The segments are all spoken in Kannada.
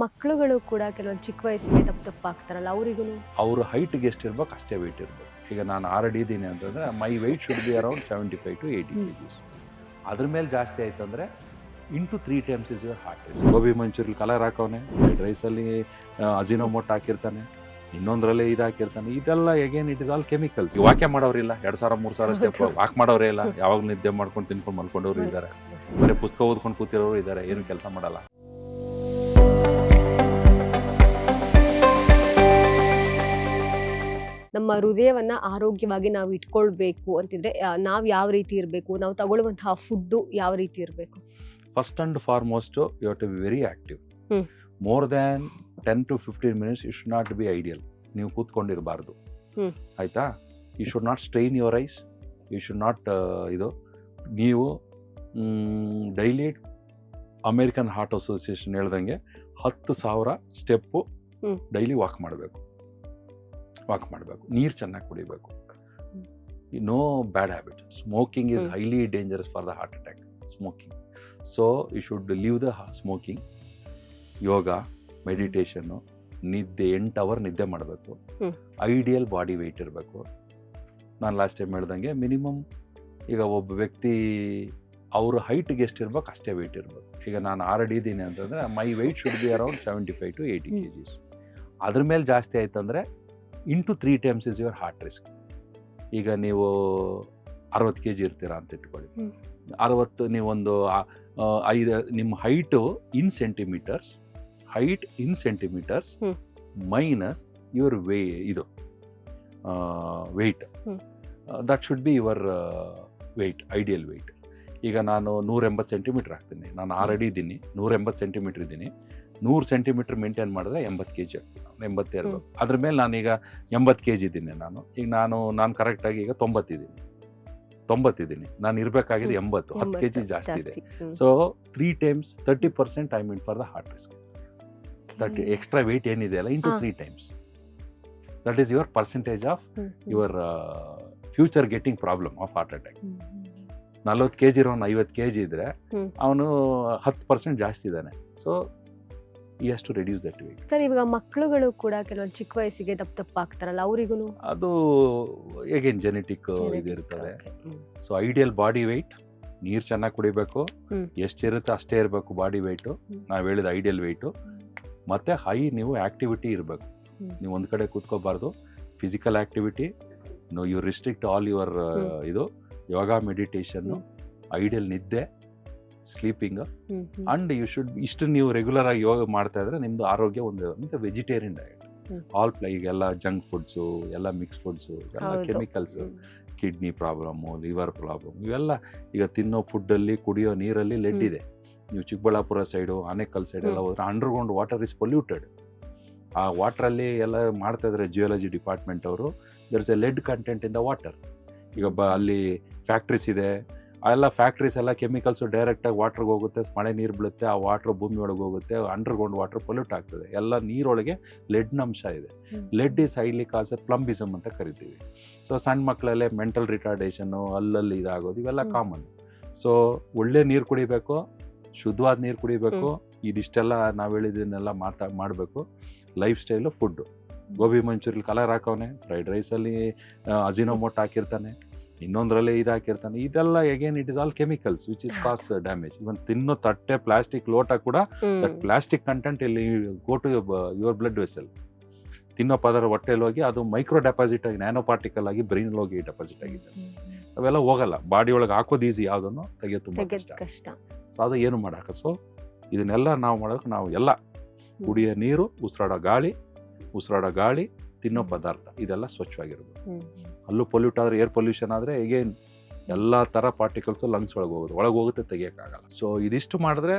ಮಕ್ಕಳುಗಳು ಕೂಡ ಕೆಲವೊಂದು ಚಿಕ್ಕ ವಯಸ್ಸಿಗೆ ತಪ್ಪಾಗ್ತಾರಲ್ಲ ಅವರಿಗೂ. ಅವ್ರ ಹೈಟ್ಗೆ ಎಷ್ಟು ಇರ್ಬೇಕು ಅಷ್ಟೇ ವೆಯ್ಟ್ ಇರಬೇಕು. ಈಗ ನಾನು 6 ಅಡಿ ಇದ್ದೀನಿ ಅಂತಂದರೆ my weight should be around 75 to 80 kgs. ಅದ್ರ ಮೇಲೆ ಜಾಸ್ತಿ ಆಯ್ತು ಅಂದರೆ into 3 times is your heart rate. Gobi ಮಂಚೂರಿಯಲ್ಲಿ ಕಲರ್ ಹಾಕವನೆ, ಫ್ರೈಡ್ ರೈಸಲ್ಲಿ ಅಜಿನೋಮೋಟೊ ಹಾಕಿರ್ತಾನೆ, ಇನ್ನೊಂದರಲ್ಲಿ ಇದು ಹಾಕಿರ್ತಾನೆ. ಇದೆಲ್ಲ again it is all chemicals. ವಾಕ್ಯ ಮಾಡೋರಿಲ್ಲ, 2,000-3,000 ಸ್ಟೆಪ್ ವಾಕ್ ಮಾಡೋರೇ ಇಲ್ಲ. ಯಾವಾಗ ನಿದ್ದೆ ಮಾಡ್ಕೊಂಡು ತಿನ್ಕೊಂಡು ಮಲ್ಕೊಂಡವ್ರು ಇದ್ದಾರೆ, ಬರೀ ಪುಸ್ತಕ ಓದ್ಕೊಂಡು ಕೂತಿರೋರು ಇದ್ದಾರೆ, ಏನು ಕೆಲಸ ಮಾಡಲ್ಲ. ನಮ್ಮ ಹೃದಯವನ್ನ ಆರೋಗ್ಯವಾಗಿ ನಾವು ಇಟ್ಕೊಳ್ಬೇಕು ಅಂತಿದ್ರೆ ನಾವು ಯಾವ ರೀತಿ ಇರಬೇಕು, ನಾವು ತಗೊಳ್ಳುವಂತಹ ಫುಡ್ಡು ಯಾವ ರೀತಿ ಇರಬೇಕು? First and foremost you have to be very active. More than 10 to 15 minutes you should not be ideal. ನೀವು ಕೂತ್ಕೊಂಡಿರಬಾರ್ದು, ಆಯ್ತಾ? You should not strain your eyes, you should not ನೀವು ಡೈಲಿ ಅಮೇರಿಕನ್ ಹಾರ್ಟ್ ಅಸೋಸಿಯೇಷನ್ ಹೇಳ್ದಂಗೆ 10,000 ಸ್ಟೆಪ್ಪು ಡೈಲಿ ವಾಕ್ ಮಾಡಬೇಕು. ನೀರು ಚೆನ್ನಾಗಿ ಕುಡಿಬೇಕು. No bad habit. Smoking is highly dangerous for the heart attack. Smoking, so you should leave the smoking. Yoga, ಮೆಡಿಟೇಷನ್ನು, ನಿದ್ದೆ 8 hours ನಿದ್ದೆ ಮಾಡಬೇಕು. ಐಡಿಯಲ್ ಬಾಡಿ ವೆಯ್ಟ್ ಇರಬೇಕು. ನಾನು ಲಾಸ್ಟ್ ಟೈಮ್ ಹೇಳ್ದಂಗೆ ಮಿನಿಮಮ್ ಈಗ ಒಬ್ಬ ವ್ಯಕ್ತಿ ಅವ್ರ ಹೈಟ್ಗೆ ಎಷ್ಟು ಇರ್ಬೇಕು ಅಷ್ಟೇ ವೆಯ್ಟ್ ಇರಬೇಕು. ಈಗ ನಾನು 6 ಅಡಿ ಇದ್ದೀನಿ ಅಂತಂದರೆ my weight should be around 75 to 80 kgs. ಅದ್ರ ಮೇಲೆ ಜಾಸ್ತಿ ಆಯ್ತಂದರೆ into 3 times is your heart risk. ಈಗ ನೀವು 60 kg ಇರ್ತೀರಾ ಅಂತ ಇಟ್ಕೊಳ್ಳಿ. 60 ನೀವೊಂದು 5 ನಿಮ್ಮ height in centimetres, height in centimetres minus your ಇದು weight, that should be your weight, ideal weight. ಈಗ ನಾನು 180 centimeter ಆಗ್ತೀನಿ, ನಾನು 6 ಅಡಿ ಇದ್ದೀನಿ, 180 centimeter ಇದ್ದೀನಿ. 100 centimeter ಮೇಂಟೈನ್ ಮಾಡಿದ್ರೆ 80 kg ಆಗ್ತೀನಿ. 80 ಇರಬೇಕು. ಅದ್ರ ಮೇಲೆ ನಾನೀಗ 80 kg ಇದ್ದೀನಿ. ಈಗ ನಾನು ಕರೆಕ್ಟಾಗಿ ಈಗ 90 ಇದ್ದೀನಿ. ನಾನು ಇರಬೇಕಾಗಿದೆ 80, 10 kg ಜಾಸ್ತಿ ಇದೆ. So 3 times 30% I mean for the heart risk. That extra weight ಏನಿದೆ ಅಲ್ಲ, into 3 times, that is your percentage of your future getting problem of heart attack. 40 kg ಇರೋನು 50 kg ಇದ್ರೆ ಅವನು 10% ಜಾಸ್ತಿ ಇದ್ದಾನೆ. So he has to reduce that weight. Sir, ಇವಾಗ ಮಕ್ಕಳುಗಳು ಕೂಡ ಕೆಲವೊಂದು ಚಿಕ್ಕ ವಯಸ್ಸಿಗೆ ತಪ್ಪಾಗ್ತಾರಲ್ಲ ಅವರಿಗೂ? ಅದು ಹೇಗೇನು ಜೆನೆಟಿಕ್ ಇದಿರ್ತದೆ. ಸೊ ಐಡಿಯಲ್ ಬಾಡಿ ವೆಯ್ಟ್, ನೀರು ಚೆನ್ನಾಗಿ ಕುಡಿಬೇಕು, ಎಷ್ಟಿರುತ್ತೆ ಅಷ್ಟೇ ಇರಬೇಕು ಬಾಡಿ ವೆಯ್ಟು, ನಾವು ಹೇಳಿದ ಐಡಿಯಲ್ ವೆಯ್ಟು. ಮತ್ತು ನೀವು ಆ್ಯಕ್ಟಿವಿಟಿ ಇರಬೇಕು. ನೀವು ಒಂದು ಕಡೆ ಕೂತ್ಕೋಬಾರ್ದು. Physical activity, you restrict all your ಇದು ಯೋಗ, ಮೆಡಿಟೇಷನ್ನು, ಐಡಿಯಲ್ ನಿದ್ದೆ, ಸ್ಲೀಪಿಂಗ್, ಅಂಡ್ ಯು ಶುಡ್ ಇಷ್ಟು ನೀವು ರೆಗ್ಯುಲರ್ ಆಗಿ ಯೋಗ ಮಾಡ್ತಾ ಇದ್ರೆ ನಿಮ್ದು ಆರೋಗ್ಯ ಒಂದು ವೆಜಿಟೇರಿಯನ್ ಡಯಟ್. ಈಗೆಲ್ಲ ಜಂಕ್ ಫುಡ್ಸು, ಎಲ್ಲ ಮಿಕ್ಸ್ ಫುಡ್ಸು, ಎಲ್ಲ chemicals, kidney problem, liver problem, ಇವೆಲ್ಲ ಈಗ ತಿನ್ನೋ ಫುಡ್ಡಲ್ಲಿ, ಕುಡಿಯೋ ನೀರಲ್ಲಿ ಲೆಡ್ ಇದೆ. ನೀವು ಚಿಕ್ಕಬಳ್ಳಾಪುರ ಸೈಡು, ಆನೇಕಲ್ ಸೈಡ್ ಎಲ್ಲ ಹೋದ್ರೆ ಅಂಡರ್ಗ್ರೌಂಡ್ ವಾಟರ್ ಇಸ್ ಪೊಲ್ಯೂಟೆಡ್. ಆ ವಾಟ್ರಲ್ಲಿ ಎಲ್ಲ ಮಾಡ್ತಾ ಇದ್ದಾರೆ ಜಿಯೋಲಜಿ ಡಿಪಾರ್ಟ್ಮೆಂಟ್ ಅವರು, there is a lead content in the water. ಈಗ ಅಲ್ಲಿ ಫ್ಯಾಕ್ಟ್ರೀಸ್ ಇದೆ, ಆ ಎಲ್ಲ ಫ್ಯಾಕ್ಟ್ರೀಸ್ ಎಲ್ಲ ಕೆಮಿಕಲ್ಸು ಡೈರೆಕ್ಟಾಗಿ ವಾಟ್ರಿಗೆ ಹೋಗುತ್ತೆ, ಮಳೆ ನೀರು ಬೀಳುತ್ತೆ, ಆ ವಾಟ್ರ್ ಭೂಮಿ ಒಳಗೆ ಹೋಗುತ್ತೆ, ಅಂಡರ್ಗ್ರೌಂಡ್ ವಾಟರ್ ಪೊಲ್ಯೂಟ್ ಆಗ್ತದೆ. ಎಲ್ಲ ನೀರೊಳಗೆ ಲೆಡ್ನ ಅಂಶ ಇದೆ. ಲೆಡ್ ಈಸ್ ಹೈಲಿ ಕಾಸ್ ಪ್ಲಂಬಿಸಮ್ ಅಂತ ಕರಿತೀವಿ. ಸೊ ಸಣ್ಣ ಮಕ್ಕಳಲ್ಲೇ ಮೆಂಟಲ್ ರಿಟಾರ್ಡೇಷನ್ನು, ಅಲ್ಲಲ್ಲಿ ಇದಾಗೋದು, ಇವೆಲ್ಲ ಕಾಮನ್. ಸೊ ಒಳ್ಳೆ ನೀರು ಕುಡಿಬೇಕು, ಶುದ್ಧವಾದ ನೀರು ಕುಡಿಬೇಕು. ಇದಿಷ್ಟೆಲ್ಲ ನಾವು ಹೇಳಿದ್ದನ್ನೆಲ್ಲ ಮಾಡಬೇಕು. Life style, food. ಗೋಬಿ ಮಂಚೂರಿಯಲ್ಲಿ ಕಲರ್ ಹಾಕವನೆ, ಫ್ರೈಡ್ ರೈಸಲ್ಲಿ ಅಜಿನೋಮೋಟೊ ಹಾಕಿರ್ತಾನೆ, ಇನ್ನೊಂದರಲ್ಲೇ ಇದು ಹಾಕಿರ್ತಾನೆ. ಇದೆಲ್ಲ again it is all chemicals which is cause damage. Even ತಿನ್ನೋ ತಟ್ಟೆ, ಪ್ಲಾಸ್ಟಿಕ್ ಲೋಟ ಕೂಡ ದಟ್ ಪ್ಲಾಸ್ಟಿಕ್ ಕಂಟೆಂಟ್ ಇಲ್ಲಿ go to your blood vessel. ತಿನ್ನೋ ಪದಾರ್ಥ ಹೊಟ್ಟೆಲಿ ಹೋಗಿ ಅದು ಮೈಕ್ರೋ ಡೆಪಾಸಿಟ್ ಆಗಿ, ನ್ಯಾನೋ ಪಾರ್ಟಿಕಲ್ ಆಗಿ ಬ್ರೈನಲ್ಲಿ ಹೋಗಿ ಡೆಪಾಸಿಟ್ ಆಗಿದೆ. ಅವೆಲ್ಲ ಹೋಗಲ್ಲ, ಬಾಡಿ ಒಳಗೆ ಹಾಕೋದು ಈಸಿ, ಯಾವುದನ್ನು ತೆಗೆಯೋದು ತುಂಬ ಕಷ್ಟ. ಸೊ ಅದು ಏನು ಮಾಡೋಕೆ. ಸೊ ಇದನ್ನೆಲ್ಲ ನಾವು ಮಾಡೋಕೆ, ನಾವು ಎಲ್ಲ ಕುಡಿಯೋ ನೀರು, ಉಸಿರಾಡೋ ಗಾಳಿ, ತಿನ್ನೋ ಪದಾರ್ಥ, ಇದೆಲ್ಲ ಸ್ವಚ್ಛವಾಗಿರ್ಬೇಕು. ಅಲ್ಲೂ ಪೊಲ್ಯೂಟ್ ಆದರೆ, ಏರ್ ಪೊಲ್ಯೂಷನ್ ಆದರೆ ಎಗೇನ್ ಎಲ್ಲ ಥರ ಪಾರ್ಟಿಕಲ್ಸು ಲಂಗ್ಸ್ ಒಳಗೆ ಹೋಗುತ್ತೆ, ತೆಗಿಯೋಕ್ಕಾಗಲ್ಲ. ಸೊ ಇದಿಷ್ಟು ಮಾಡಿದ್ರೆ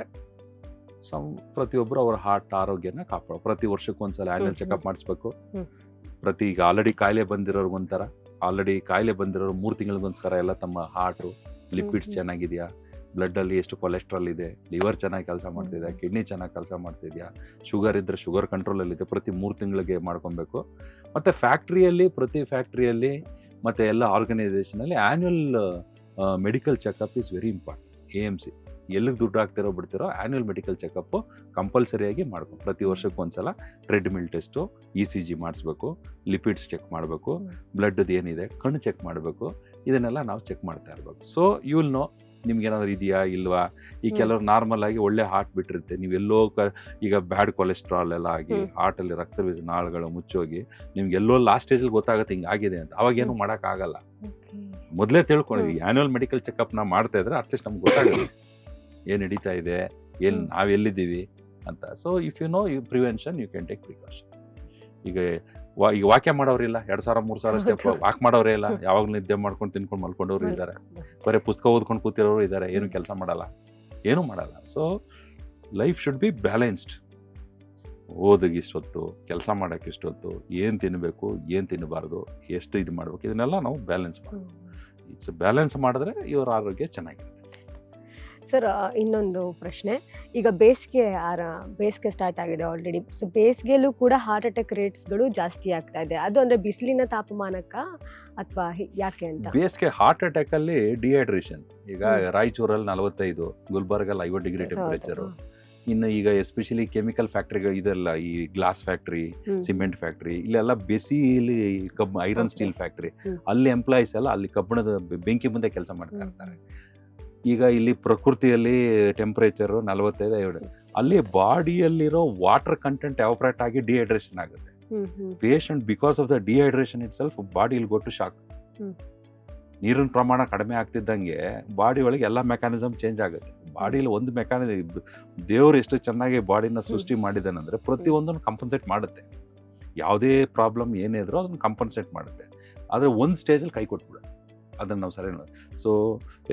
ಪ್ರತಿಯೊಬ್ಬರು ಅವರ ಹಾರ್ಟ್ ಆರೋಗ್ಯನ ಕಾಪಾಡೋ. ಪ್ರತಿ ವರ್ಷಕ್ಕೊಂದ್ಸಲ ಆ್ಯನ್ಯಲ್ ಚೆಕಪ್ ಮಾಡಿಸ್ಬೇಕು. ಈಗ ಆಲ್ರೆಡಿ ಕಾಯಿಲೆ ಬಂದಿರೋರು 3 ತಿಂಗಳಿಗೊಂದ್ಸಲ ಎಲ್ಲ ತಮ್ಮ ಹಾರ್ಟು ಲಿಪಿಡ್ಸ್ ಚೆನ್ನಾಗಿದೆಯಾ, ಬ್ಲಡ್ಡಲ್ಲಿ ಎಷ್ಟು ಕೊಲೆಸ್ಟ್ರಾಲ್ ಇದೆ, ಲಿವರ್ ಚೆನ್ನಾಗಿ ಕೆಲಸ ಮಾಡ್ತಿದೆಯಾ, ಕಿಡ್ನಿ ಚೆನ್ನಾಗಿ ಕೆಲಸ ಮಾಡ್ತಿದೆಯಾ, ಶುಗರ್ ಇದ್ದರೆ ಶುಗರ್ ಕಂಟ್ರೋಲಲ್ಲಿದೆ, ಪ್ರತಿ 3 ತಿಂಗಳಿಗೆ ಮಾಡ್ಕೊಬೇಕು. ಮತ್ತು ಪ್ರತಿ ಫ್ಯಾಕ್ಟ್ರಿಯಲ್ಲಿ ಮತ್ತು ಎಲ್ಲ ಆರ್ಗನೈಸೇಷನಲ್ಲಿ annual medical checkup is very important. AMC ಎಲ್ಲಿಗೆ ದುಡ್ಡು ಹಾಕ್ತಿರೋ ಬಿಡ್ತಿರೋ ಆ್ಯನ್ಯುವಲ್ ಮೆಡಿಕಲ್ ಚೆಕಪ್ಪು ಕಂಪಲ್ಸರಿಯಾಗಿ ಮಾಡ್ಬೇಕು. ಪ್ರತಿ ವರ್ಷಕ್ಕೊಂದ್ಸಲ ಟ್ರೆಡ್ಮಿಲ್ ಟೆಸ್ಟು, ECG ಮಾಡಿಸ್ಬೇಕು, ಲಿಪಿಡ್ಸ್ ಚೆಕ್ ಮಾಡಬೇಕು, ಬ್ಲಡ್ದು ಏನಿದೆ, ಕಣ್ಣು ಚೆಕ್ ಮಾಡಬೇಕು, ಇದನ್ನೆಲ್ಲ ನಾವು ಚೆಕ್ ಮಾಡ್ತಾ ಇರಬೇಕು. ಸೊ ಯು ವಿಲ್ ನೋ ನಿಮ್ಗೇನಾದ್ರು ಇದೆಯಾ ಇಲ್ವಾ. ಈ ಕೆಲವರು ನಾರ್ಮಲ್ ಆಗಿ ಒಳ್ಳೆ ಹಾರ್ಟ್ ಬಿಟ್ಟಿರುತ್ತೆ, ನೀವೆಲ್ಲೋ ಈಗ ಬ್ಯಾಡ್ ಕೊಲೆಸ್ಟ್ರಾಲ್ ಎಲ್ಲ ಆಗಿ ಹಾರ್ಟಲ್ಲಿ ರಕ್ತಬೀಜ ನಾಳುಗಳು ಮುಚ್ಚೋಗಿ ನಿಮ್ಗೆಲ್ಲೋ ಲಾಸ್ಟ್ ಸ್ಟೇಜಲ್ಲಿ ಗೊತ್ತಾಗುತ್ತೆ ಹಿಂಗೆ ಆಗಿದೆ ಅಂತ. ಅವಾಗೇನು ಮಾಡೋಕ್ಕಾಗಲ್ಲ. ಮೊದಲೇ ತಿಳ್ಕೊಂಡಿದ್ವಿ ಆ್ಯನ್ಯುವಲ್ ಮೆಡಿಕಲ್ ಚೆಕಪ್ನ ಮಾಡ್ತಾ ಇದ್ರೆ ಅಟ್ಲೀಸ್ಟ್ ನಮ್ಗೆ ಗೊತ್ತಾಗುತ್ತೆ ಏನು ನಡೀತಾ ಇದೆ, ಏನು ನಾವು ಎಲ್ಲಿದ್ದೀವಿ ಅಂತ. So if you know you prevention you can take precaution. ಈಗ ವಾಕ್ಯ ಮಾಡೋರಿಲ್ಲ, 2,000-3,000 ಸ್ಟೆಪ್ ವಾಕ್ ಮಾಡೋರೇ ಇಲ್ಲ, ಯಾವಾಗಲೂ ನಿದ್ದೆ ಮಾಡ್ಕೊಂಡು ತಿನ್ಕೊಂಡು ಮಲ್ಕೊಂಡವ್ರು ಇದ್ದಾರೆ, ಬರೀ ಪುಸ್ತಕ ಓದ್ಕೊಂಡು ಕೂತಿರೋರು ಇದ್ದಾರೆ, ಏನು ಕೆಲಸ ಮಾಡಲ್ಲ, ಏನೂ ಮಾಡಲ್ಲ. So life should be balanced. ಓದಿಗೆ ಇಷ್ಟೊತ್ತು, ಕೆಲಸ ಮಾಡೋಕ್ಕೆ ಇಷ್ಟೊತ್ತು, ಏನು ತಿನ್ನಬೇಕು, ಏನು ತಿನ್ನಬಾರ್ದು, ಎಷ್ಟು ಇದು ಮಾಡಬೇಕು, ಇದನ್ನೆಲ್ಲ ನಾವು ಬ್ಯಾಲೆನ್ಸ್ ಮಾಡಬೇಕು. ಇಟ್ಸ್ ಬ್ಯಾಲೆನ್ಸ್ ಮಾಡಿದ್ರೆ ಇವರ ಆರೋಗ್ಯ ಚೆನ್ನಾಗಿರುತ್ತೆ. ಸರ್, ಇನ್ನೊಂದು ಪ್ರಶ್ನೆ. ಈಗ ಬೇಸಿಗೆ ಸ್ಟಾರ್ಟ್ ಆಗಿದೆ ಆಲ್ರೆಡಿ. ಸೊ ಬೇಸಿಗೆಯಲ್ಲೂ ಕೂಡ ಹಾರ್ಟ್ ಅಟ್ಯಾಕ್ ರೇಟ್ಸ್ಗಳು ಜಾಸ್ತಿ ಆಗ್ತಾ ಇದೆ. ಅದು ಅಂದರೆ ಬಿಸಿಲಿನ ತಾಪಮಾನಕ್ಕ ಅಥವಾ ಯಾಕೆ ಅಂತ? ಬೇಸಿಗೆ ಹಾರ್ಟ್ ಅಟ್ಯಾಕಲ್ಲಿ ಡಿಹೈಡ್ರೇಷನ್. ಈಗ ರಾಯಚೂರಲ್ಲಿ 45, ಗುಲ್ಬರ್ಗಲ್ಲಿ 50 ಡಿಗ್ರಿ ಟೆಂಪರೇಚರು. ಇನ್ನು ಈಗ ಎಸ್ಪೆಷಲಿ ಕೆಮಿಕಲ್ ಫ್ಯಾಕ್ಟ್ರಿಗಳು ಇದೆಲ್ಲ, ಈ ಗ್ಲಾಸ್ ಫ್ಯಾಕ್ಟ್ರಿ, ಸಿಮೆಂಟ್ ಫ್ಯಾಕ್ಟ್ರಿ, ಇಲ್ಲೆಲ್ಲ ಬಿಸಿಲಿ ಐರನ್ ಸ್ಟೀಲ್ ಫ್ಯಾಕ್ಟ್ರಿ, ಅಲ್ಲಿ ಎಂಪ್ಲಾಯೀಸ್ ಎಲ್ಲ ಅಲ್ಲಿ ಕಬ್ಬಿಣದ ಬೆಂಕಿ ಮುಂದೆ ಕೆಲಸ ಮಾಡ್ತಾ ಇರ್ತಾರೆ. ಈಗ ಇಲ್ಲಿ ಪ್ರಕೃತಿಯಲ್ಲಿ ಟೆಂಪರೇಚರು 45-50, ಅಲ್ಲಿ ಬಾಡಿಯಲ್ಲಿರೋ ವಾಟರ್ ಕಂಟೆಂಟ್ ಎವಾಪರೇಟ್ ಆಗಿ ಡಿಹೈಡ್ರೇಷನ್ ಆಗುತ್ತೆ. Patient because of the dehydration itself body will go to shock. ನೀರಿನ ಪ್ರಮಾಣ ಕಡಿಮೆ ಆಗ್ತಿದ್ದಂಗೆ ಬಾಡಿ ಒಳಗೆ ಎಲ್ಲ ಮೆಕ್ಯಾನಿಸಮ್ ಚೇಂಜ್ ಆಗುತ್ತೆ. ಬಾಡಿಯಲ್ಲಿ ಒಂದು ಮೆಕ್ಯಾನಿಸಮ್, ದೇವರು ಎಷ್ಟು ಚೆನ್ನಾಗಿ ಬಾಡಿನ ಸೃಷ್ಟಿ ಮಾಡಿದಾನಂದ್ರೆ ಪ್ರತಿಯೊಂದನ್ನು ಕಂಪನ್ಸೇಟ್ ಮಾಡುತ್ತೆ. ಯಾವುದೇ ಪ್ರಾಬ್ಲಮ್ ಏನೇ ಇದ್ರೂ ಅದನ್ನು ಕಂಪನ್ಸೇಟ್ ಮಾಡುತ್ತೆ. ಆದರೆ ಒಂದು ಸ್ಟೇಜಲ್ಲಿ ಕೈ ಕೊಟ್ಬಿಡುತ್ತೆ, ಅದನ್ನು ನಾವು ಸರಿ ನೋಡಿ. ಸೊ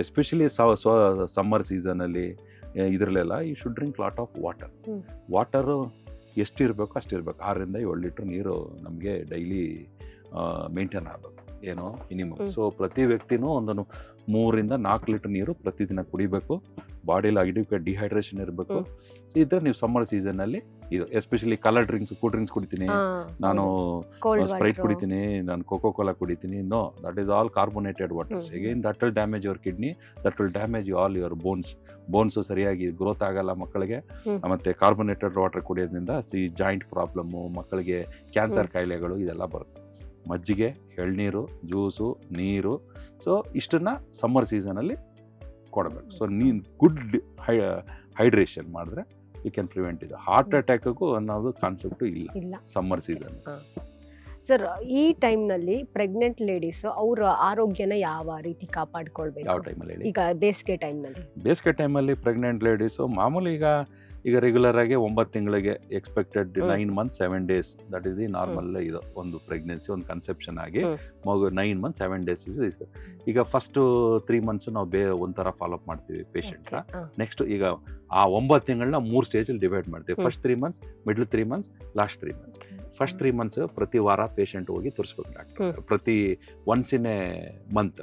ಎಸ್ಪೆಷಲಿ ಸಮ್ಮರ್ ಸೀಸನಲ್ಲಿ ಇದರಲ್ಲೆಲ್ಲ you should drink lot of water ಎಷ್ಟಿರಬೇಕು ಅಷ್ಟಿರಬೇಕು. 6-7 ಲೀಟ್ರ್ ನೀರು ನಮಗೆ ಡೈಲಿ ಮೇಂಟೈನ್ ಆಗಬೇಕು, ಏನೋ ಮಿನಿಮಮ್. ಸೊ ಪ್ರತಿ ವ್ಯಕ್ತಿನೂ 3-4 ಲೀಟ್ರ್ ನೀರು ಪ್ರತಿದಿನ ಕುಡಿಬೇಕು. ಬಾಡಿಯಲ್ಲಿ ಅಡಿಕ್ವೇಟ್ ಡಿಹೈಡ್ರೇಷನ್ ಇರಬೇಕು. ಇದ್ರೆ ನೀವು ಸಮ್ಮರ್ ಸೀಸನ್ನಲ್ಲಿ ಇದು especially colour drinks, cool drinks ಕುಡಿತೀನಿ, ನಾನು ಸ್ಪ್ರೈಟ್ ಕುಡಿತೀನಿ, ನಾನು ಕೋಕೋ ಕೋಲಾ ಕುಡಿತೀನಿ, no, that is all carbonated waters. Again that will damage your kidney, that will damage all your bones ಸರಿಯಾಗಿ ಗ್ರೋತ್ ಆಗಲ್ಲ ಮಕ್ಕಳಿಗೆ. ಮತ್ತೆ ಕಾರ್ಬೋನೇಟೆಡ್ ವಾಟರ್ ಕುಡಿಯೋದ್ರಿಂದ ಜಾಯಿಂಟ್ ಪ್ರಾಬ್ಲಮ್ಮು, ಮಕ್ಕಳಿಗೆ ಕ್ಯಾನ್ಸರ್ ಕಾಯಿಲೆಗಳು ಇದೆಲ್ಲ ಬರುತ್ತೆ. ಮಜ್ಜಿಗೆ, ಎಳ್ನೀರು, ಜ್ಯೂಸು, ನೀರು, ಸೊ ಇಷ್ಟನ್ನ ಸಮ್ಮರ್ ಸೀಸನಲ್ಲಿ ಕೊಡಬೇಕು. ಸೊ ನೀನು ಗುಡ್ ಹೈಡ್ರೇಷನ್ ಮಾಡಿದ್ರೆ ಯು ಕ್ಯಾನ್ ಪ್ರಿವೆಂಟ್ ಇದು. ಹಾರ್ಟ್ ಅಟ್ಯಾಕ್ಗೂ ಅನ್ನೋದು ಕಾನ್ಸೆಪ್ಟು ಇಲ್ಲ ಸಮ್ಮರ್ ಸೀಸನ್. ಸರ್, ಈ ಟೈಮ್ನಲ್ಲಿ ಪ್ರೆಗ್ನೆಂಟ್ ಲೇಡೀಸ್ ಅವರ ಆರೋಗ್ಯನ ಯಾವ ರೀತಿ ಕಾಪಾಡ್ಕೊಳ್ಬೇಕು? ಯಾವ ಟೈಮಲ್ಲಿ ಹೇಳಿ? ಈಗ ಬೇಸಿಗೆ ಟೈಮಲ್ಲಿ ಪ್ರೆಗ್ನೆಂಟ್ ಲೇಡೀಸು ಮಾಮೂಲಿ ಈಗ ರೆಗ್ಯುಲರ್ ಆಗಿ 9 ತಿಂಗಳಿಗೆ expected 9 months 7 days, that is the normal. ಇದು ಒಂದು ಪ್ರೆಗ್ನೆನ್ಸಿ, ಒಂದು ಕನ್ಸೆಪ್ಷನ್ ಆಗಿ ಮಗು 9 months 7 days ಇಸ್. ಈಗ ಫಸ್ಟ್ 3 months ನಾವು ಒಂಥರ ಫಾಲೋ ಅಪ್ ಮಾಡ್ತೀವಿ ಪೇಷಂಟ್. ನೆಕ್ಸ್ಟ್ ಈಗ ಆ 9 ತಿಂಗಳನ್ನ 3 ಸ್ಟೇಜಲ್ಲಿ ಡಿವೈಡ್ ಮಾಡ್ತೀವಿ. First 3 months, middle 3 months, last 3 months. First 3 months ಪ್ರತಿ ವಾರ ಪೇಷಂಟ್ ಹೋಗಿ ತೋರಿಸ್ಬೇಕು ಡಾಕ್ಟರ್, ಪ್ರತಿ once in a month.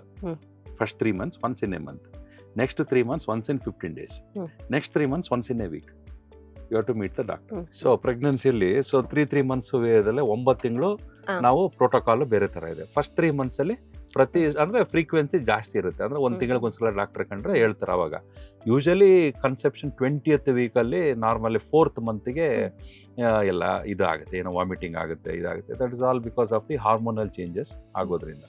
First 3 months once in a month, next 3 months once in 15 days, next 3 months once in a week. You have to meet the doctor. So ಪ್ರೆಗ್ನೆನ್ಸಿಯಲ್ಲಿ 3 months ವೇದಲ್ಲಿ 9 ತಿಂಗಳು ನಾವು ಪ್ರೋಟೋಕಾಲ್ ಬೇರೆ ತರ ಇದೆ. ಫಸ್ಟ್ 3 months ಅಲ್ಲಿ ಅಂದ್ರೆ ಫ್ರೀಕ್ವೆನ್ಸಿ ಜಾಸ್ತಿ ಇರುತ್ತೆ. ಅಂದ್ರೆ 1 ತಿಂಗಳಿಗೊಂದ್ಸಲ ಡಾಕ್ಟರ್ ಕಂಡ್ರೆ ಹೇಳ್ತಾರೆ. ಅವಾಗ ಯೂಶಲಿ ಕನ್ಸೆಪ್ಷನ್ 20th ವೀಕಲ್ಲಿ, ನಾರ್ಮಲಿ 4th ಮಂತ್ಗೆ ಎಲ್ಲ ಇದು ಆಗುತ್ತೆ, ಏನೋ ವಾಮಿಟಿಂಗ್ ಆಗುತ್ತೆ, ಇದಾಗುತ್ತೆ. That is all because of the hormonal changes ಆಗೋದ್ರಿಂದ.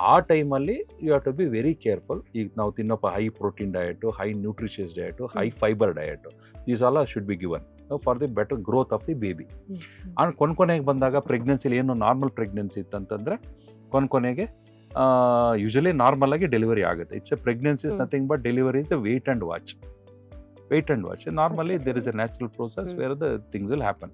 ಆ ಟೈಮಲ್ಲಿ you have to be very careful. ಈಗ ನಾವು ತಿನ್ನೋಪ್ಪ high protein diet, high nutritious diet, high fibre diet, these all should be given for the better growth of the baby. And ಕೊನೆಗೆ ಬಂದಾಗ ಪ್ರೆಗ್ನೆನ್ಸಿಲಿ ಏನು ನಾರ್ಮಲ್ ಪ್ರೆಗ್ನೆನ್ಸಿ ಇತ್ತಂತಂದರೆ ಕೊನೆಗೆ ಯೂಶಲಿ ನಾರ್ಮಲ್ ಆಗಿ ಡೆಲಿವರಿ ಆಗುತ್ತೆ. It's a pregnancy is nothing but delivery is a wait and watch. Normally there is a natural process where the things will happen.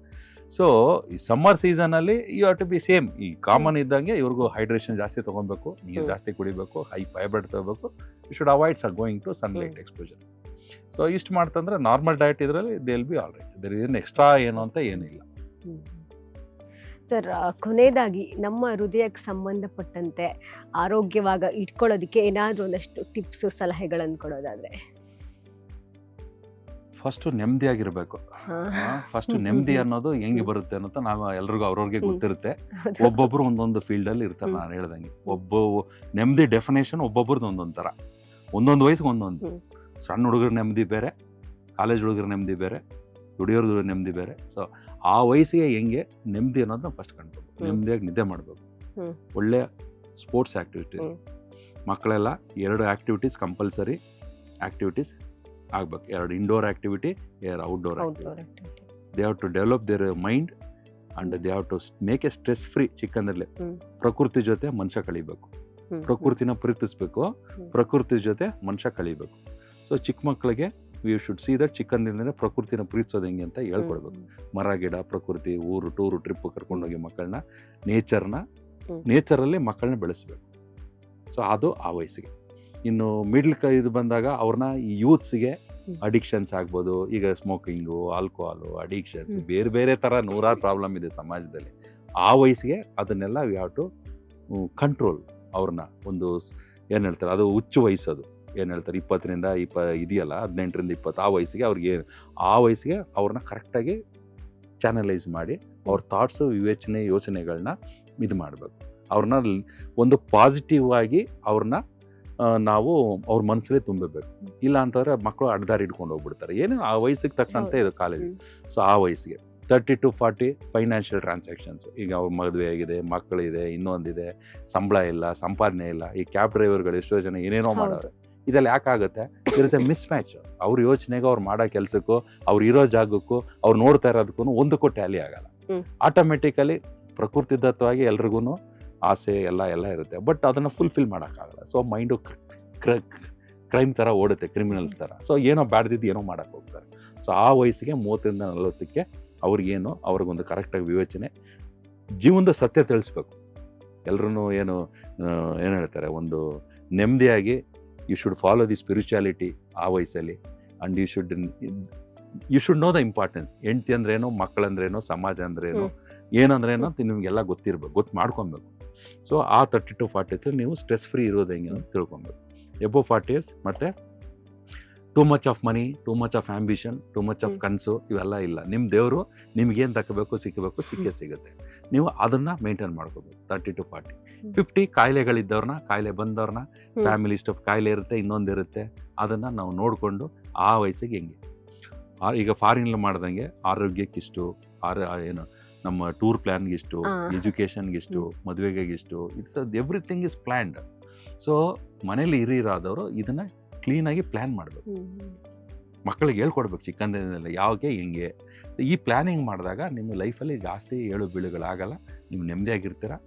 So ಈ ಸಮ್ಮರ್ ಸೀಸನಲ್ಲಿ you have to be same. ಈ ಕಾಮನ್ ಇದ್ದಂಗೆ ಇವ್ರಿಗೂ ಹೈಡ್ರೇಷನ್ ಜಾಸ್ತಿ ತೊಗೊಬೇಕು, ನೀರು ಜಾಸ್ತಿ ಕುಡಿಬೇಕು, ಹೈ ಫೈಬರ್ ತಗೋಬೇಕು. You should avoid going to sunlight exposure. So ಇಷ್ಟು ಮಾಡ್ತಂದ್ರೆ ನಾರ್ಮಲ್ ಡಯಟ್ ಇದರಲ್ಲಿ they will be all right. There ಏನು ಎಕ್ಸ್ಟ್ರಾ ಏನು ಅಂತ ಏನಿಲ್ಲ. ಸರ್, ಕೊನೆಯದಾಗಿ ನಮ್ಮ ಹೃದಯಕ್ಕೆ ಸಂಬಂಧಪಟ್ಟಂತೆ ಆರೋಗ್ಯವಾಗಿ ಇಟ್ಕೊಳ್ಳೋದಕ್ಕೆ ಏನಾದರೂ ಒಂದಷ್ಟು ಟಿಪ್ಸ್, ಸಲಹೆಗಳನ್ನು ಕೊಡೋದಾದ್ರೆ? ಫಸ್ಟು ನೆಮ್ಮದಿಯಾಗಿರ್ಬೇಕು. ಫಸ್ಟ್ ನೆಮ್ಮದಿ ಅನ್ನೋದು ಹೆಂಗೆ ಬರುತ್ತೆ ಅನ್ನೋದು ನಾವು ಎಲ್ರಿಗೂ ಅವ್ರವ್ರಿಗೆ ಗೊತ್ತಿರುತ್ತೆ. ಒಬ್ಬೊಬ್ರು ಒಂದೊಂದು ಫೀಲ್ಡಲ್ಲಿ ಇರ್ತಾರೆ. ನಾನು ಹೇಳ್ದಂಗೆ ನೆಮ್ಮದಿ ಡೆಫಿನೇಷನ್ ಒಬ್ಬೊಬ್ರದ್ದು ಒಂದೊಂದು ಥರ, ಒಂದೊಂದು ವಯಸ್ಸಿಗೆ ಒಂದೊಂದು. ಸಣ್ಣ ಹುಡುಗರ ನೆಮ್ಮದಿ ಬೇರೆ, ಕಾಲೇಜ್ ಹುಡುಗರ ನೆಮ್ಮದಿ ಬೇರೆ, ದುಡಿಯೋರ್ದು ನೆಮ್ಮದಿ ಬೇರೆ. ಸೊ ಆ ವಯಸ್ಸಿಗೆ ಹೆಂಗೆ ನೆಮ್ಮದಿ ಅನ್ನೋದನ್ನ ಫಸ್ಟ್ ಕಂಡ್ಬೇಕು. ನೆಮ್ಮದಿಯಾಗಿ ನಿದ್ದೆ ಮಾಡಬೇಕು, ಒಳ್ಳೆ ಸ್ಪೋರ್ಟ್ಸ್ ಆ್ಯಕ್ಟಿವಿಟಿ. ಮಕ್ಕಳೆಲ್ಲ 2 ಆ್ಯಕ್ಟಿವಿಟೀಸ್ ಕಂಪಲ್ಸರಿ ಆ್ಯಕ್ಟಿವಿಟೀಸ್ ಆಗಬೇಕು. 2 indoor activity, 2 outdoor activity. They have to develop their mind and they have to make a stress free. ಚಿಕ್ಕಂದರಲ್ಲೇ ಪ್ರಕೃತಿ ಜೊತೆ ಮನುಷ್ಯ ಕಳಿಬೇಕು, ಪ್ರಕೃತಿನ ಪ್ರೀತಿಸ್ಬೇಕು, ಪ್ರಕೃತಿ ಜೊತೆ ಮನುಷ್ಯ ಕಳಿಬೇಕು. ಸೊ ಚಿಕ್ಕ ಮಕ್ಕಳಿಗೆ ವಿ ಶುಡ್ ಸಿ ದಟ್ ಚಿಕ್ಕಂದಿನ ಪ್ರಕೃತಿನ ಪ್ರೀತಿಸೋದು ಹೆಂಗೆ ಅಂತ ಹೇಳ್ಕೊಡ್ಬೇಕು. ಮರ ಗಿಡ, ಪ್ರಕೃತಿ, ಊರು, ಟೂರು, ಟ್ರಿಪ್ ಕರ್ಕೊಂಡೋಗಿ ಮಕ್ಕಳನ್ನ ನೇಚರಲ್ಲಿ ಮಕ್ಕಳನ್ನ ಬೆಳೆಸ್ಬೇಕು. ಸೊ ಅದು ಆ ವಯಸ್ಸಿಗೆ. ಇನ್ನು ಮಿಡ್ಲ್ ಇದು ಬಂದಾಗ ಅವ್ರನ್ನ ಈ ಯೂತ್ಸ್ಗೆ ಅಡಿಕ್ಷನ್ಸ್ ಆಗ್ಬೋದು. ಈಗ ಸ್ಮೋಕಿಂಗು, ಆಲ್ಕೋಹಾಲು, ಅಡಿಕ್ಷನ್ಸ್, ಬೇರೆ ಬೇರೆ ಥರ 100 ಪ್ರಾಬ್ಲಮ್ ಇದೆ ಸಮಾಜದಲ್ಲಿ. ಆ ವಯಸ್ಸಿಗೆ ಅದನ್ನೆಲ್ಲ ವಿ ಹ್ಯಾವ್ ಟು ಕಂಟ್ರೋಲ್ ಅವ್ರನ್ನ. ಒಂದು ಏನು ಹೇಳ್ತಾರೆ, ಅದು ಹುಚ್ಚು ವಯಸ್ಸದು ಏನು ಹೇಳ್ತಾರೆ, 20ರಿಂದ 20 ಇದೆಯಲ್ಲ, 18ರಿಂದ 20, ಆ ವಯಸ್ಸಿಗೆ ಅವ್ರಿಗೆ, ಆ ವಯಸ್ಸಿಗೆ ಅವ್ರನ್ನ ಕರೆಕ್ಟಾಗಿ ಚಾನಲೈಸ್ ಮಾಡಿ ಅವ್ರ ಥಾಟ್ಸು, ಯೋಚನೆಗಳನ್ನ ಇದು ಮಾಡಬೇಕು. ಅವ್ರನ್ನ ಒಂದು ಪಾಸಿಟಿವ್ ಆಗಿ ಅವ್ರನ್ನ ನಾವು ಅವ್ರ ಮನಸ್ಸಲ್ಲೇ ತುಂಬಬೇಕು. ಇಲ್ಲ ಅಂತಂದರೆ ಮಕ್ಕಳು ಅಡ್ದಾರಿ ಹಿಡ್ಕೊಂಡು ಹೋಗ್ಬಿಡ್ತಾರೆ. ಏನು ಆ ವಯಸ್ಸಿಗೆ ತಕ್ಕಂತೆ ಇದು ಕಾಲೇಜ್. ಸೊ ಆ ವಯಸ್ಸಿಗೆ 30 to 40 ಫೈನಾನ್ಷಿಯಲ್ ಟ್ರಾನ್ಸಾಕ್ಷನ್ಸು. ಈಗ ಅವ್ರ ಮದುವೆ ಆಗಿದೆ, ಮಕ್ಕಳಿದೆ, ಇನ್ನೊಂದಿದೆ, ಸಂಬಳ ಇಲ್ಲ, ಸಂಪಾದನೆ ಇಲ್ಲ. ಈ ಕ್ಯಾಬ್ ಡ್ರೈವರ್ಗಳು ಎಷ್ಟೋ ಜನ ಏನೇನೋ ಮಾಡೋರು. ಇದೆಲ್ಲ ಯಾಕಾಗುತ್ತೆ? ಇರ್ ಇಸ್ ಎ ಮಿಸ್ ಮ್ಯಾಚ್. ಅವ್ರ ಯೋಚನೆಗೂ, ಅವ್ರು ಮಾಡೋ ಕೆಲಸಕ್ಕೂ, ಅವ್ರು ಇರೋ ಜಾಗಕ್ಕೂ, ಅವ್ರು ನೋಡ್ತಾ ಇರೋದಕ್ಕೂ ಒಂದಕ್ಕೂ ಟ್ಯಾಲಿ ಆಗಲ್ಲ. ಆಟೋಮೆಟಿಕಲಿ ಪ್ರಕೃತಿದತ್ತವಾಗಿ ಎಲ್ರಿಗೂ ಆಸೆ ಎಲ್ಲ ಇರುತ್ತೆ, ಬಟ್ ಅದನ್ನು ಫುಲ್ಫಿಲ್ ಮಾಡೋಕ್ಕಾಗಲ್ಲ. ಸೊ ಮೈಂಡು ಕ್ರೈಮ್ ಥರ ಓಡುತ್ತೆ, ಕ್ರಿಮಿನಲ್ಸ್ ಥರ. ಸೊ ಏನೋ ಬ್ಯಾಡ್ದಿದ್ದು ಏನೋ ಮಾಡೋಕ್ಕೆ ಹೋಗ್ತಾರೆ. ಸೊ ಆ ವಯಸ್ಸಿಗೆ 30ರಿಂದ 40ಕ್ಕೆ ಅವ್ರಿಗೇನು, ಅವ್ರಿಗೊಂದು ಕರೆಕ್ಟಾಗಿ ವಿವೇಚನೆ, ಜೀವನದ ಸತ್ಯ ತಿಳಿಸ್ಬೇಕು. ಎಲ್ಲರೂ ಏನು ಹೇಳ್ತಾರೆ, ಒಂದು ನೆಮ್ಮದಿಯಾಗಿ you should follow the spirituality ಆ ವಯಸ್ಸಲ್ಲಿ. And you should know the importance. ಹೆಂಡ್ತಿ ಅಂದ್ರೇನು, ಮಕ್ಕಳಂದ್ರೇನು, ಸಮಾಜ ಅಂದ್ರೇನು, ಏನಂದ್ರೇನು ಅಂತ ನಿಮಗೆಲ್ಲ ಗೊತ್ತಿರಬೇಕು, ಗೊತ್ತು. ಸೊ ಆ 30 to 40 ನೀವು ಸ್ಟ್ರೆಸ್ ಫ್ರೀ ಇರೋದು ಹೆಂಗೆ ಅಂತ ತಿಳ್ಕೊಬೇಕು. ಎಬೋ 40 years ಮತ್ತು too much of money, too much of ambition, too much of ಕನಸು, ಇವೆಲ್ಲ ಇಲ್ಲ. ನಿಮ್ಮ ದೇವರು ನಿಮ್ಗೇನು ಸಿಕ್ಕೇ ಸಿಗುತ್ತೆ. ನೀವು ಅದನ್ನು ಮೇಂಟೈನ್ ಮಾಡ್ಕೋಬೇಕು. 30 to 40. 50 ಕಾಯಿಲೆಗಳಿದ್ದವ್ರನ್ನ, ಕಾಯಿಲೆ ಬಂದವ್ರನ್ನ, ಫ್ಯಾಮಿಲಿ ಸ್ಟಫ್ ಕಾಯಿಲೆ ಇರುತ್ತೆ, ಇನ್ನೊಂದಿರುತ್ತೆ, ಅದನ್ನು ನಾವು ನೋಡಿಕೊಂಡು ಆ ವಯಸ್ಸಿಗೆ ಹೆಂಗೆ. ಈಗ ಫಾರಿನಲ್ಲಿ ಮಾಡ್ದಂಗೆ ಆರೋಗ್ಯಕ್ಕಿಷ್ಟು, ಏನು ನಮ್ಮ ಟೂರ್ ಪ್ಲ್ಯಾನ್ಗಿಷ್ಟು, ಎಜುಕೇಷನ್ಗಿಷ್ಟು, ಮದುವೆಗಿಷ್ಟು, it's everything is planned. So ಮನೇಲಿ ಹಿರಿಯರಾದವರು ಇದನ್ನು ಕ್ಲೀನಾಗಿ ಪ್ಲ್ಯಾನ್ ಮಾಡಬೇಕು. ಮಕ್ಕಳಿಗೆ ಹೇಳ್ಕೊಡ್ಬೇಕು ಚಿಕ್ಕಂದಿನಲ್ಲೇ ಯಾವಾಗೆ ಹೆಂಗೆ. ಸೊ ಈ ಪ್ಲ್ಯಾನಿಂಗ್ ಮಾಡಿದಾಗ ನಿಮ್ಮ ಲೈಫಲ್ಲಿ ಜಾಸ್ತಿ ಏಳು ಬೀಳುಗಳಾಗಲ್ಲ. ನೀವು ನೆಮ್ಮದಿಯಾಗಿರ್ತೀರಾ.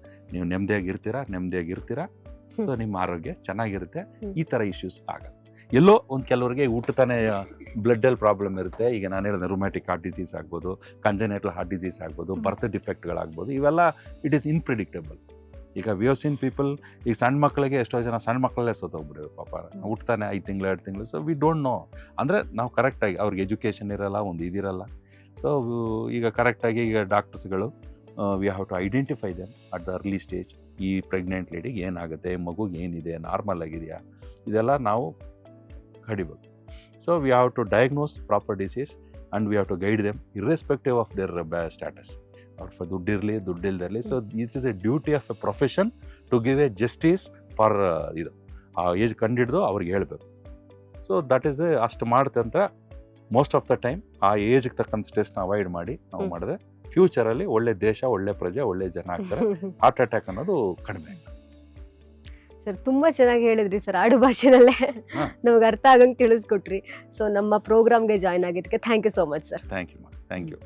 ಸೊ ನಿಮ್ಮ ಆರೋಗ್ಯ ಚೆನ್ನಾಗಿರುತ್ತೆ. ಈ ಥರ ಇಶ್ಯೂಸ್ ಆಗಲ್ಲ. ಎಲ್ಲೋ ಒಂದು ಕೆಲವರಿಗೆ ಊಟತಾನೆ ಬ್ಲಡ್ಡಲ್ಲಿ ಪ್ರಾಬ್ಲಮ್ ಇರುತ್ತೆ. ಈಗ ನಾನು ಹೇಳಿದೆ, ರುಮ್ಯಾಟಿಕ್ ಹಾರ್ಟ್ ಡಿಸೀಸ್ ಆಗ್ಬೋದು, ಕಂಜನೈಟಲ್ ಹಾರ್ಟ್ ಡಿಸೀಸ್ ಆಗ್ಬೋದು, ಬರ್ತ್ ಡಿಫೆಕ್ಟ್ಗಳಾಗ್ಬೋದು. ಇವೆಲ್ಲ ಇಟ್ ಈಸ್ ಇನ್ಪ್ರಿಡಿಕ್ಟಬಲ್. ಈಗ ವಿ ಹವ್ ಸೀನ್ ಪೀಪಲ್, ಈಗ ಸಣ್ಣ ಮಕ್ಕಳಿಗೆ ಎಷ್ಟೋ ಜನ ಸಣ್ಣ ಮಕ್ಕಳಲ್ಲೇ ಸತ್ತೋಗ್ಬಿಡೋರು ಪಾಪ. ಹುಟ್ತಾನೆ 5 ತಿಂಗಳು 2 ತಿಂಗಳು. So we don't know. ಅಂದರೆ ನಾವು ಕರೆಕ್ಟಾಗಿ ಅವ್ರಿಗೆ ಎಜುಕೇಷನ್ ಇರಲ್ಲ, ಒಂದು ಇದಿರಲ್ಲ. ಸೊ ಈಗ ಕರೆಕ್ಟಾಗಿ ಈಗ ಡಾಕ್ಟರ್ಸ್ಗಳು we have to identify them at the early stage. ಈ ಪ್ರೆಗ್ನೆಂಟ್ ಲೇಡಿಗೆ ಏನಾಗುತ್ತೆ, ಮಗುಗೆ ಏನಿದೆ, ನಾರ್ಮಲ್ ಆಗಿದೆಯಾ, ಇದೆಲ್ಲ ನಾವು ಕಡಿಬೇಕು. So we have to diagnose proper disease and we have to guide them irrespective of their status. ಅವ್ರ ದುಡ್ಡಿರಲಿ ದುಡ್ಡಿಲ್ದಿರಲಿ. So it is a duty of a profession to give a justice for ಇದು. ಆ ಏಜ್ ಕಂಡಿಡ್ದು ಅವ್ರಿಗೆ ಹೇಳಬೇಕು. ಸೊ ದಟ್ ಈಸ್ ಅಷ್ಟು ಮಾಡ್ತಂತ ಮೋಸ್ಟ್ ಆಫ್ ದ ಟೈಮ್ ಆ ಏಜ್ಗೆ ತಕ್ಕಂಥ ಸ್ಟ್ರೆಸ್ನ ಅವಾಯ್ಡ್ ಮಾಡಿ ನಾವು ಮಾಡಿದ್ರೆ ಫ್ಯೂಚರಲ್ಲಿ ಒಳ್ಳೆ ದೇಶ, ಒಳ್ಳೆ ಪ್ರಜೆ, ಒಳ್ಳೆ ಜನ ಆಗ್ತಾರೆ. ಹಾರ್ಟ್ ಅಟ್ಯಾಕ್ ಅನ್ನೋದು ಕಡಿಮೆ ಆಗ್ತದೆ. ಸರ್ ತುಂಬ ಚೆನ್ನಾಗಿ ಹೇಳಿದ್ರಿ ಸರ್, ಆಡು ಭಾಷೆನಲ್ಲೇ ನಮಗೆ ಅರ್ಥ ಆಗಂಗೆ ತಿಳಿಸ್ಕೊಟ್ರಿ. ಸೊ ನಮ್ಮ ಪ್ರೋಗ್ರಾಮ್ಗೆ ಜಾಯ್ನ್ ಆಗಿದ್ದಕ್ಕೆ thank you so much sir. Thank you.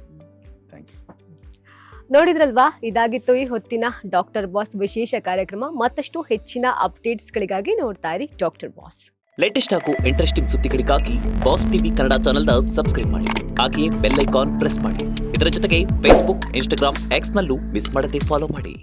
ನೋಡಿದ್ರಲ್ವಾ, ಇದಾಗಿತ್ತು ಈ ಹೊತ್ತಿನ ಡಾಕ್ಟರ್ ಬಾಸ್ ವಿಶೇಷ ಕಾರ್ಯಕ್ರಮ. ಮತ್ತಷ್ಟು ಹೆಚ್ಚಿನ ಅಪ್ಡೇಟ್ಸ್ಗಳಿಗಾಗಿ ನೋಡ್ತಾ ಇರಿ ಡಾಕ್ಟರ್ ಬಾಸ್. ಲೇಟೆಸ್ಟ್ ಹಾಗೂ ಇಂಟ್ರೆಸ್ಟಿಂಗ್ ಸುದ್ದಿಗಳಿಗಾಗಿ ಬಾಸ್ ಟಿವಿ ಕನ್ನಡ ಚಾನೆಲ್ನ ಸಬ್ಸ್ಕ್ರೈಬ್ ಮಾಡಿ. ಹಾಗೆಯೇ ಬೆಲ್ ಐಕಾನ್ ಪ್ರೆಸ್ ಮಾಡಿ. ಇದರ ಜೊತೆಗೆ ಫೇಸ್ಬುಕ್, ಇನ್ಸ್ಟಾಗ್ರಾಮ್, ಎಕ್ಸ್ನಲ್ಲೂ ಮಿಸ್ ಮಾಡದೆ ಫಾಲೋ ಮಾಡಿ.